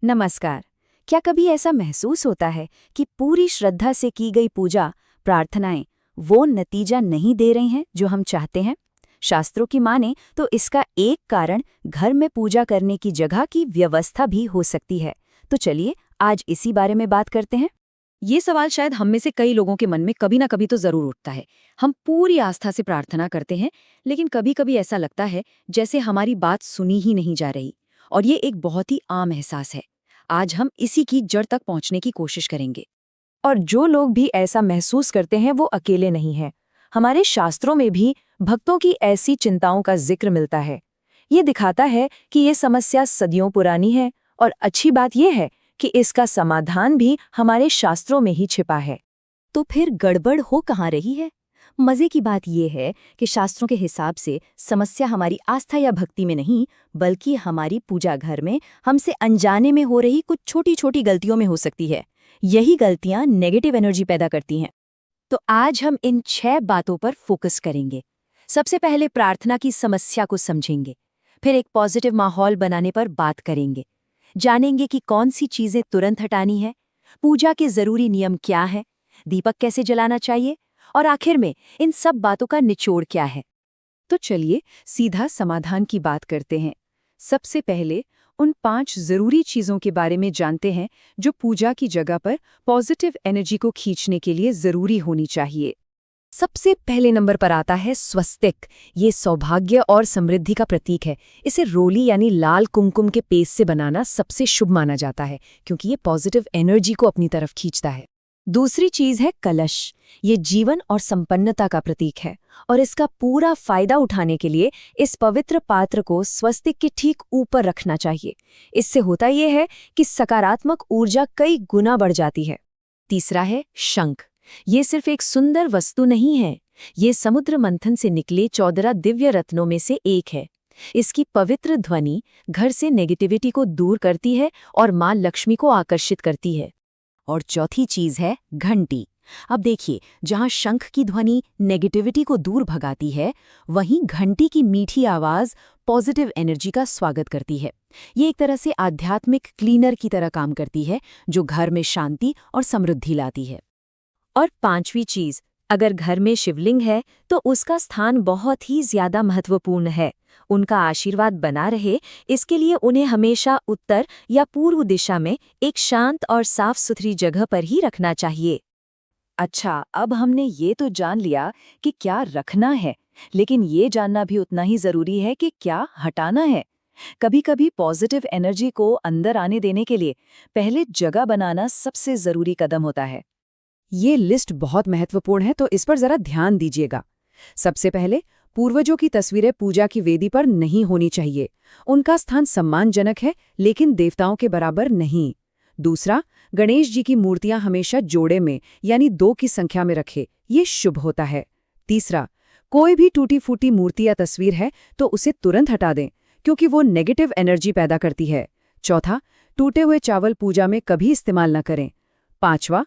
नमस्कार। क्या कभी ऐसा महसूस होता है कि पूरी श्रद्धा से की गई पूजा, प्रार्थनाएं वो नतीजा नहीं दे रही हैं जो हम चाहते हैं? शास्त्रों की माने तो इसका एक कारण घर में पूजा करने की जगह की व्यवस्था भी हो सकती है। तो चलिए आज इसी बारे में बात करते हैं। ये सवाल शायद हम में से कई लोगों के मन में कभी ना कभी तो जरूर उठता है। हम पूरी आस्था से प्रार्थना करते हैं, लेकिन कभी कभी ऐसा लगता है जैसे हमारी बात सुनी ही नहीं जा रही। और ये एक बहुत ही आम एहसास है। आज हम इसी की जड़ तक पहुंचने की कोशिश करेंगे। और जो लोग भी ऐसा महसूस करते हैं वो अकेले नहीं हैं। हमारे शास्त्रों में भी भक्तों की ऐसी चिंताओं का जिक्र मिलता है। ये दिखाता है कि ये समस्या सदियों पुरानी है और अच्छी बात यह है कि इसका समाधान भी हमारे शास्त्रों में ही छिपा है। तो फिर गड़बड़ हो कहाँ रही है? मजे की बात यह है कि शास्त्रों के हिसाब से समस्या हमारी आस्था या भक्ति में नहीं, बल्कि हमारी पूजा घर में हमसे अनजाने में हो रही कुछ छोटी छोटी गलतियों में हो सकती है। यही गलतियां नेगेटिव एनर्जी पैदा करती हैं। तो आज हम इन 6 बातों पर फोकस करेंगे। सबसे पहले प्रार्थना की समस्या को समझेंगे, फिर एक पॉजिटिव माहौल बनाने पर बात करेंगे, जानेंगे कि कौन सी चीजें तुरंत हटानी है, पूजा के जरूरी नियम क्या है, दीपक कैसे जलाना चाहिए, और आखिर में इन सब बातों का निचोड़ क्या है। तो चलिए सीधा समाधान की बात करते हैं। सबसे पहले उन 5 जरूरी चीजों के बारे में जानते हैं जो पूजा की जगह पर पॉजिटिव एनर्जी को खींचने के लिए जरूरी होनी चाहिए। सबसे पहले नंबर पर आता है स्वस्तिक। ये सौभाग्य और समृद्धि का प्रतीक है। इसे रोली यानी लाल कुमकुम के पेस्ट से बनाना सबसे शुभ माना जाता है, क्योंकि ये पॉजिटिव एनर्जी को अपनी तरफ खींचता है। दूसरी चीज है कलश। ये जीवन और संपन्नता का प्रतीक है और इसका पूरा फायदा उठाने के लिए इस पवित्र पात्र को स्वस्तिक के ठीक ऊपर रखना चाहिए। इससे होता यह है कि सकारात्मक ऊर्जा कई गुना बढ़ जाती है। तीसरा है शंख। ये सिर्फ एक सुंदर वस्तु नहीं है, ये समुद्र मंथन से निकले 14 दिव्य रत्नों में से एक है। इसकी पवित्र ध्वनि घर से नेगेटिविटी को दूर करती है और मां लक्ष्मी को आकर्षित करती है। और चौथी चीज है घंटी। अब देखिए, जहां शंख की ध्वनि नेगेटिविटी को दूर भगाती है, वहीं घंटी की मीठी आवाज पॉजिटिव एनर्जी का स्वागत करती है। ये एक तरह से आध्यात्मिक क्लीनर की तरह काम करती है, जो घर में शांति और समृद्धि लाती है। और पांचवी चीज, अगर घर में शिवलिंग है तो उसका स्थान बहुत ही ज्यादा महत्वपूर्ण है। उनका आशीर्वाद बना रहे, इसके लिए उन्हें हमेशा उत्तर या पूर्व दिशा में एक शांत और साफ सुथरी जगह पर ही रखना चाहिए। अच्छा, अब हमने ये तो जान लिया कि क्या रखना है, लेकिन ये जानना भी उतना ही जरूरी है कि क्या हटाना है। कभी-कभी पॉजिटिव एनर्जी को अंदर आने देने के लिए पहले जगह बनाना सबसे जरूरी कदम होता है। ये लिस्ट बहुत महत्वपूर्ण है, तो इस पर जरा ध्यान दीजिएगा। सबसे पहले, पूर्वजों की तस्वीरें पूजा की वेदी पर नहीं होनी चाहिए। उनका स्थान सम्मानजनक है, लेकिन देवताओं के बराबर नहीं। दूसरा, गणेश जी की मूर्तियां हमेशा जोड़े में यानी 2 की संख्या में रखें, ये शुभ होता है। तीसरा, कोई भी टूटी फूटी मूर्ति या तस्वीर है तो उसे तुरंत हटा दें, क्योंकि वो नेगेटिव एनर्जी पैदा करती है। चौथा, टूटे हुए चावल पूजा में कभी इस्तेमाल न करें। पांचवा,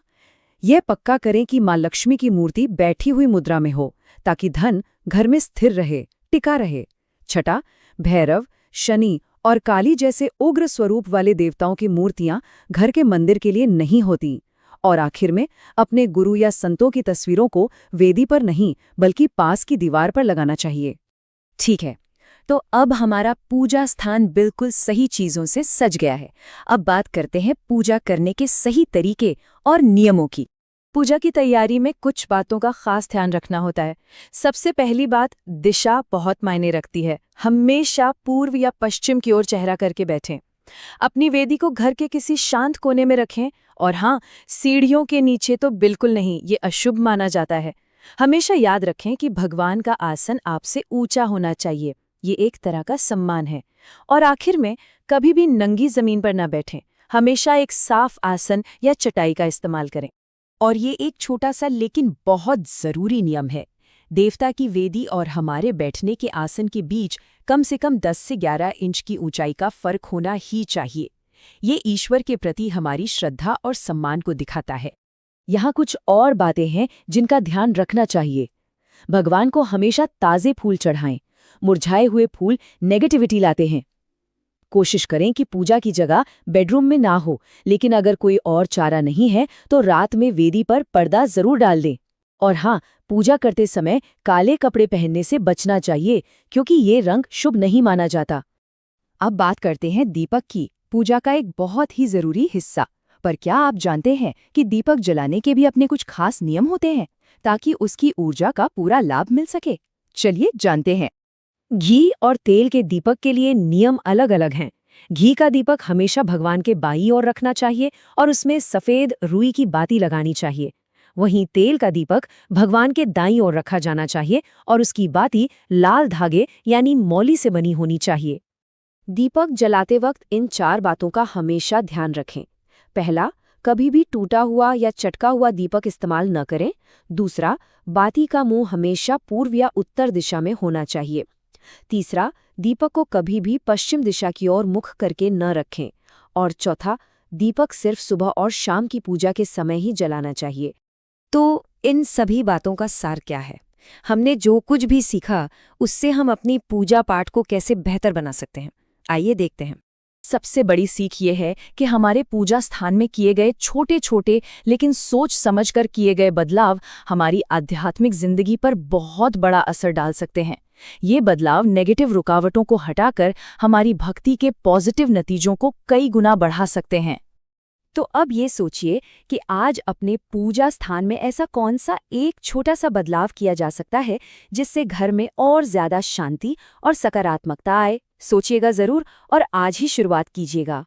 यह पक्का करें कि मां लक्ष्मी की मूर्ति बैठी हुई मुद्रा में हो, ताकि धन घर में स्थिर रहे, टिका रहे। छठा, भैरव, शनि और काली जैसे उग्र स्वरूप वाले देवताओं की मूर्तियां घर के मंदिर के लिए नहीं होती। और आखिर में, अपने गुरु या संतों की तस्वीरों को वेदी पर नहीं बल्कि पास की दीवार पर लगाना चाहिए। ठीक है, तो अब हमारा पूजा स्थान बिल्कुल सही चीजों से सज गया है। अब बात करते हैं पूजा करने के सही तरीके और नियमों की। पूजा की तैयारी में कुछ बातों का खास ध्यान रखना होता है। सबसे पहली बात, दिशा बहुत मायने रखती है। हमेशा पूर्व या पश्चिम की ओर चेहरा करके बैठें। अपनी वेदी को घर के किसी शांत कोने में रखें, और हाँ, सीढ़ियों के नीचे तो बिल्कुल नहीं, ये अशुभ माना जाता है। हमेशा याद रखें कि भगवान का आसन आपसे ऊंचा होना चाहिए, ये एक तरह का सम्मान है। और आखिर में, कभी भी नंगी जमीन पर ना बैठें, हमेशा एक साफ आसन या चटाई का इस्तेमाल करें। और ये एक छोटा सा लेकिन बहुत जरूरी नियम है, देवता की वेदी और हमारे बैठने के आसन के बीच कम से कम 10 से 11 इंच की ऊंचाई का फर्क होना ही चाहिए। ये ईश्वर के प्रति हमारी श्रद्धा और सम्मान को दिखाता है। यहाँ कुछ और बातें हैं जिनका ध्यान रखना चाहिए। भगवान को हमेशा ताजे फूल चढ़ाएं। मुरझाए हुए फूल नेगेटिविटी लाते हैं। कोशिश करें कि पूजा की जगह बेडरूम में ना हो, लेकिन अगर कोई और चारा नहीं है तो रात में वेदी पर पर्दा जरूर डाल दें। और हाँ, पूजा करते समय काले कपड़े पहनने से बचना चाहिए, क्योंकि ये रंग शुभ नहीं माना जाता। अब बात करते हैं दीपक की, पूजा का एक बहुत ही जरूरी हिस्सा। पर क्या आप जानते हैं कि दीपक जलाने के भी अपने कुछ खास नियम होते हैं, ताकि उसकी ऊर्जा का पूरा लाभ मिल सके? चलिए जानते हैं। घी और तेल के दीपक के लिए नियम अलग अलग हैं। घी का दीपक हमेशा भगवान के बाईं ओर रखना चाहिए और उसमें सफेद रुई की बाती लगानी चाहिए। वहीं तेल का दीपक भगवान के दाईं ओर रखा जाना चाहिए और उसकी बाती लाल धागे यानी मौली से बनी होनी चाहिए। दीपक जलाते वक्त इन 4 बातों का हमेशा ध्यान रखें। पहला, कभी भी टूटा हुआ या चटका हुआ दीपक इस्तेमाल न करें। दूसरा, बाती का मुंह हमेशा पूर्व या उत्तर दिशा में होना चाहिए। तीसरा, दीपक को कभी भी पश्चिम दिशा की ओर मुख करके न रखें। और चौथा, दीपक सिर्फ सुबह और शाम की पूजा के समय ही जलाना चाहिए। तो इन सभी बातों का सार क्या है? हमने जो कुछ भी सीखा, उससे हम अपनी पूजा पाठ को कैसे बेहतर बना सकते हैं? आइए देखते हैं। सबसे बड़ी सीख ये है कि हमारे पूजा स्थान में किए गए छोटे छोटे लेकिन सोच समझकर किए गए बदलाव हमारी आध्यात्मिक जिंदगी पर बहुत बड़ा असर डाल सकते हैं। ये बदलाव नेगेटिव रुकावटों को हटाकर हमारी भक्ति के पॉजिटिव नतीजों को कई गुना बढ़ा सकते हैं। तो अब ये सोचिए कि आज अपने पूजा स्थान में ऐसा कौन सा एक छोटा सा बदलाव किया जा सकता है जिससे घर में और ज्यादा शांति और सकारात्मकता आए। सोचिएगा जरूर और आज ही शुरुआत कीजिएगा।